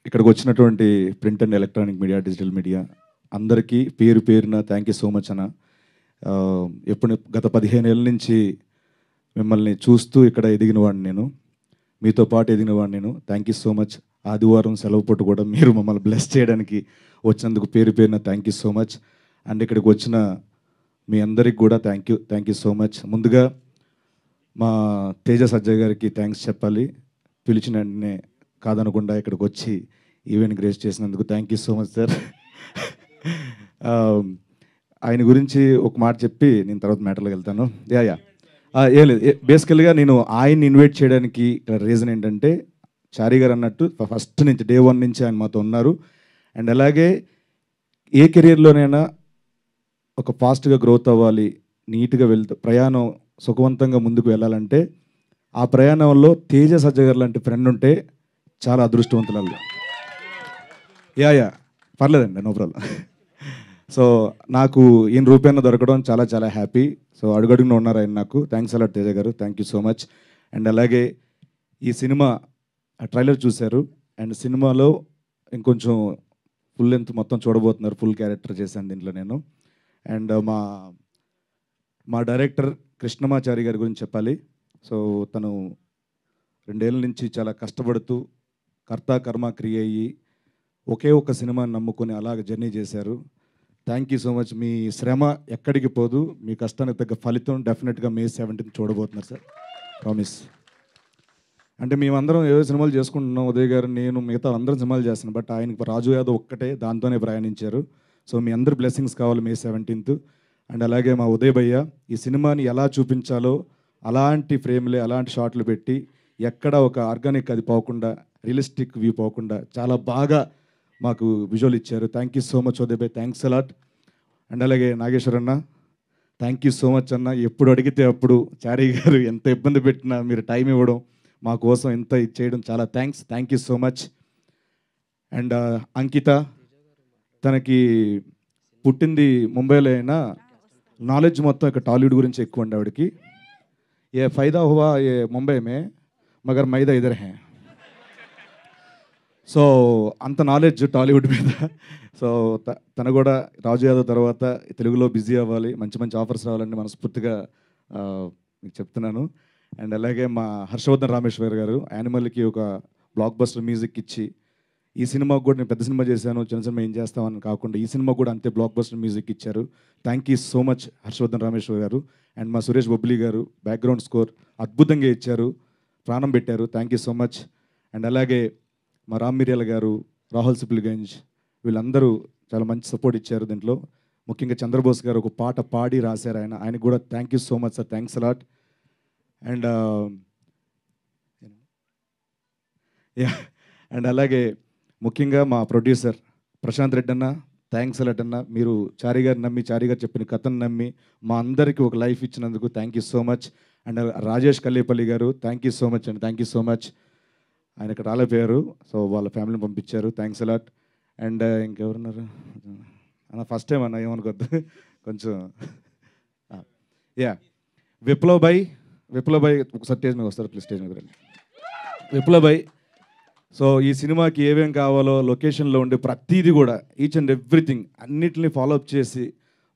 ఇక్కడికి వచ్చినటువంటి print and electronic media, digital media అందరికీ పేరు పేరున థ్యాంక్ యూ సో మచ్ అన్న. ఎప్పుడు గత 15 ఏళ్ళ నుంచి మిమ్మల్ని చూస్తూ ఇక్కడ ఎదిగిన వాడిని నేను, మీతో పాటు ఎదిగిన వాడిని నేను. Thank you so much. ఆదివారం సెలవు పూట కూడా మీరు మమ్మల్ని బ్లెస్ చేయడానికి వచ్చినందుకు పేరు పేరున thank you so much. And ఇక్కడికి వచ్చిన మీ అందరికి కూడా థ్యాంక్ యూ సో మచ్. ముందుగా మా తేజ సజ్జయ్ గారికి థ్యాంక్స్ చెప్పాలి. పిలిచిన వెంటనే కాదనకుండా ఇక్కడికి వచ్చి ఈవెంట్ గ్రేస్ చేసినందుకు thank you so much sir. ఆయన గురించి ఒక మాట చెప్పి నేను తర్వాత మ్యాటర్లోకి వెళ్తాను. ఏం లేదు, బేసికల్గా నేను ఆయన్ని ఇన్వైట్ చేయడానికి రీజన్ ఏంటంటే, చారీ గారు అన్నట్టు ఫస్ట్ నుంచి డే 1 నుంచి ఆయన మాతో ఉన్నారు. అండ్ అలాగే ఏ కెరీర్లోనైనా ఒక ఫాస్ట్గా గ్రోత్ అవ్వాలి, నీట్గా ప్రయాణం సుఖవంతంగా ముందుకు వెళ్ళాలంటే ఆ ప్రయాణంలో తేజ సజ్జయ్ గారు లాంటి ఫ్రెండ్ ఉంటే చాలా అదృష్టవంతులు. పర్లేదండి, నో ప్రాబ్లం. సో నాకు ఈయన రూపాయన దొరకడం చాలా చాలా హ్యాపీ. సో అడుగడుగున ఉన్నారు ఆయన నాకు. థ్యాంక్స్ అలాట్ తేజ గారు, thank you so much. And అలాగే ఈ సినిమా ట్రైలర్ చూశారు, అండ్ సినిమాలో ఇంకొంచెం ఫుల్ లెంత్ మొత్తం చూడబోతున్నారు. ఫుల్ క్యారెక్టర్ చేశాను దీంట్లో నేను. అండ్ మా డైరెక్టర్ కృష్ణమాచారి గారి గురించి చెప్పాలి. సో తను 2 ఏళ్ళ నుంచి చాలా కష్టపడుతూ కర్త కర్మ క్రియ అయ్యి ఒకే ఒక సినిమాని నమ్ముకొని అలాగ జర్నీ చేశారు. Thank you so much. మీ శ్రమ ఎక్కడికి పోదు, మీ కష్టానికి తగ్గ ఫలితం డెఫినెట్గా May 17 చూడబోతున్నారు సార్, ప్రామిస్. అంటే మేమందరం ఏదో సినిమాలు చేసుకుంటున్నాం, ఉదయ్ గారు, నేను, మిగతా అందరం సినిమాలు చేస్తున్నాం. బట్ ఆయనకి రాజు యాదవ్ ఒక్కటే దాంతోనే ప్రయాణించారు. సో మీ అందరి బ్లెస్సింగ్స్ కావాలి May 17. అండ్ అలాగే మా ఉదయ్ భయ్య ఈ సినిమాని ఎలా చూపించాలో అలాంటి ఫ్రేమ్లే, అలాంటి షాట్లు పెట్టి ఎక్కడ ఒక ఆర్గానిక్ అది పోకుండా, రియలిస్టిక్ వ్యూ పోకుండా చాలా బాగా మాకు విజువల్ ఇచ్చారు. Thank you so much Uday భయ్, థ్యాంక్స్ అలాట్. అండ్ అలాగే నాగేశ్వర్ అన్న, థ్యాంక్ యూ సో మచ్ అన్న. ఎప్పుడు అడిగితే అప్పుడు చారీ గారు ఎంత ఇబ్బంది పెట్టినా మీరు టైం ఇవ్వడం, మా కోసం ఎంత ఇచ్చేయడం చాలా thank you so much. And Ankita, తనకి పుట్టింది ముంబైలో అయినా నాలెడ్జ్ మొత్తం ఇక్కడ టాలీవుడ్ గురించి ఎక్కువ ఉండే ఆవిడకి. ఏ ఫైదా హువా ఏ ముంబై మే మగర్ మైదా ఇదర్ హే. సో అంత నాలెడ్జ్ టాలీవుడ్ మీద. సో తను కూడా రాజు యాదవ్ తర్వాత తెలుగులో బిజీ అవ్వాలి, మంచి మంచి ఆఫర్స్ రావాలని మనస్ఫూర్తిగా మీకు చెప్తున్నాను. అండ్ అలాగే మా హర్షవర్ధన్ రామేశ్వర్ గారు యానిమల్కి ఒక బ్లాక్ బస్టర్ మ్యూజిక్ ఇచ్చి, ఈ సినిమాకు కూడా నేను పెద్ద సినిమా చేశాను, చిన్న సినిమా ఏం చేస్తామని కాకుండా ఈ సినిమా కూడా అంతే బ్లాక్ బస్టర్ మ్యూజిక్ ఇచ్చారు. Thank you so much Harshavardhan Rameshwar garu. And మా సురేష్ బొబ్లీ గారు బ్యాక్గ్రౌండ్ స్కోర్ అద్భుతంగా ఇచ్చారు, ప్రాణం పెట్టారు. Thank you so much. And అలాగే మా రామ్ మిర్యాల గారు, రాహుల్ సిప్లిగంజ్, వీళ్ళందరూ చాలా మంచి సపోర్ట్ ఇచ్చారు దీంట్లో. ముఖ్యంగా చంద్రబోస్ గారు ఒక పాట పాడి రాశారు, ఆయనకు కూడా thank you so much sir, thanks a lot. And and అలాగే ముఖ్యంగా మా ప్రొడ్యూసర్ ప్రశాంత్ రెడ్డి అన్న, థ్యాంక్స్ అలాట్ అన్న. మీరు చారీ గారు నమ్మి, చారీ గారు చెప్పిన కథను నమ్మి మా అందరికీ ఒక లైఫ్ ఇచ్చినందుకు thank you so much. And Rajesh Kallepalli గారు, థ్యాంక్ యూ సో మచ్ అండి, థ్యాంక్ యూ సో మచ్. ఆయన ఇక్కడ రాలేపోయారు, సో వాళ్ళ ఫ్యామిలీని పంపించారు, థ్యాంక్స్ అలాట్. అండ్ ఇంకెవరున్నారు అన్న, ఫస్ట్ టైం అన్న ఏమనుకోద్దు కొంచెం. విప్లవ్ భాయ్ ఒకసారి స్టేజ్ మీద వస్తారు ప్లీజ్, స్టేజ్ మీద రండి. విప్లవ్ భాయ్, సో ఈ సినిమాకి ఏమేం కావాలో లొకేషన్లో ఉండే ప్రతిదీ కూడా ఈచ్ అండ్ ఎవ్రీథింగ్ అన్నిటిని ఫాలోఅప్ చేసి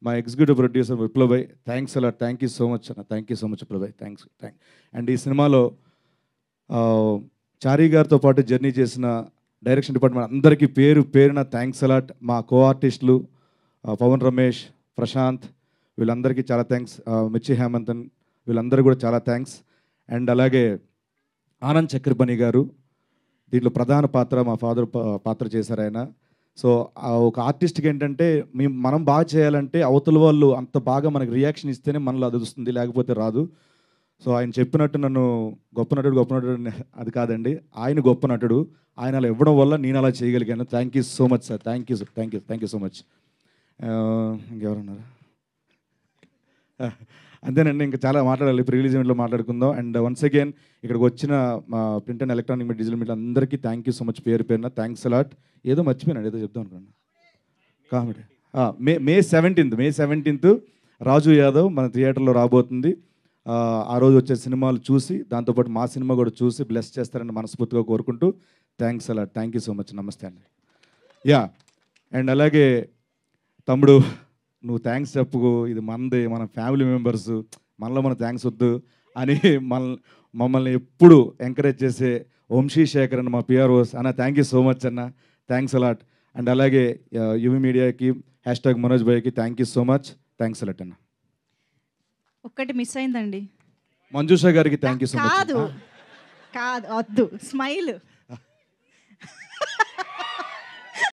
మా ఎగ్జిక్యూటివ్ ప్రొడ్యూసర్ విప్లవ్ భాయ్, thanks a lot, thank you so much అన్న, thank you so much Viplav భాయ్, థ్యాంక్స్. అండ్ ఈ సినిమాలో చారీ గారితో పాటు జర్నీ చేసిన డైరెక్షన్ డిపార్ట్మెంట్ అందరికీ పేరు పేరున థ్యాంక్స్ అలాట్. మా కో ఆర్టిస్టులు పవన్ రమేష్, ప్రశాంత్, వీళ్ళందరికీ చాలా థ్యాంక్స్. మిర్చి హేమంతన్, వీళ్ళందరూ కూడా చాలా థ్యాంక్స్. అండ్ అలాగే ఆనంద్ చక్రపణి గారు దీంట్లో ప్రధాన పాత్ర, మా ఫాదర్ పాత్ర చేశారు ఆయన. సో ఒక ఆర్టిస్ట్కి ఏంటంటే మనం బాగా చేయాలంటే అవతల వాళ్ళు అంత బాగా మనకి రియాక్షన్ ఇస్తేనే మనలో అది వస్తుంది, లేకపోతే రాదు. సో ఆయన చెప్పినట్టు నన్ను గొప్ప నటుడు అది కాదండి, ఆయన గొప్ప నటుడు, ఆయన అలా ఇవ్వడం వల్ల నేను అలా చేయగలిగాను. Thank you so much sir, thank you so much. ఇంకెవరున్నారు? అంతేనండి, ఇంకా చాలా మాట్లాడాలి, ప్రీ రిలీజ్ ఈవెంట్లో మాట్లాడుకుందాం. అండ్ వన్స్ అగైన్ ఇక్కడికి వచ్చిన మా print and electronic media, digital media అందరికీ థ్యాంక్ యూ సో మచ్, పేరు పేరున థ్యాంక్స్ అలాట్. ఏదో మర్చిపోయినాడు, ఏదో చెప్దాం అనుకున్నాను. కామెడీ May 17 రాజు యాదవ్ మన థియేటర్లో రాబోతుంది. ఆ రోజు వచ్చే సినిమాలు చూసి దాంతోపాటు మా సినిమా కూడా చూసి బ్లెస్ చేస్తారని మనస్ఫూర్తిగా కోరుకుంటూ థ్యాంక్స్ అలా, థ్యాంక్ యూ సో మచ్. నమస్తే అండి. యా, అండ్ అలాగే తమ్ముడు, నువ్వు థ్యాంక్స్ చెప్పుకో, ఇది మనది, మన ఫ్యామిలీ మెంబర్స్, మనలో మన థ్యాంక్స్ వద్దు అని మమ్మల్ని ఎప్పుడు ఎంకరేజ్ చేసే వంశీ శేఖర్ అన్న మా పిఆర్ఓస్ అన్న, థ్యాంక్ యూ సో మచ్ అన్న, థ్యాంక్స్ అలాట్. అండ్ అలాగే యువి మీడియాకి హ్యాష్ట్యాగ్ మనోజ్ భాయ్కి thank you so much, thanks a lot అన్న. ఒక్కటి మిస్ అయిందండి. మంజుష గారికి థ్యాంక్ యూ సో మచ్. కాదు కాదు, వద్దు, స్మైల్.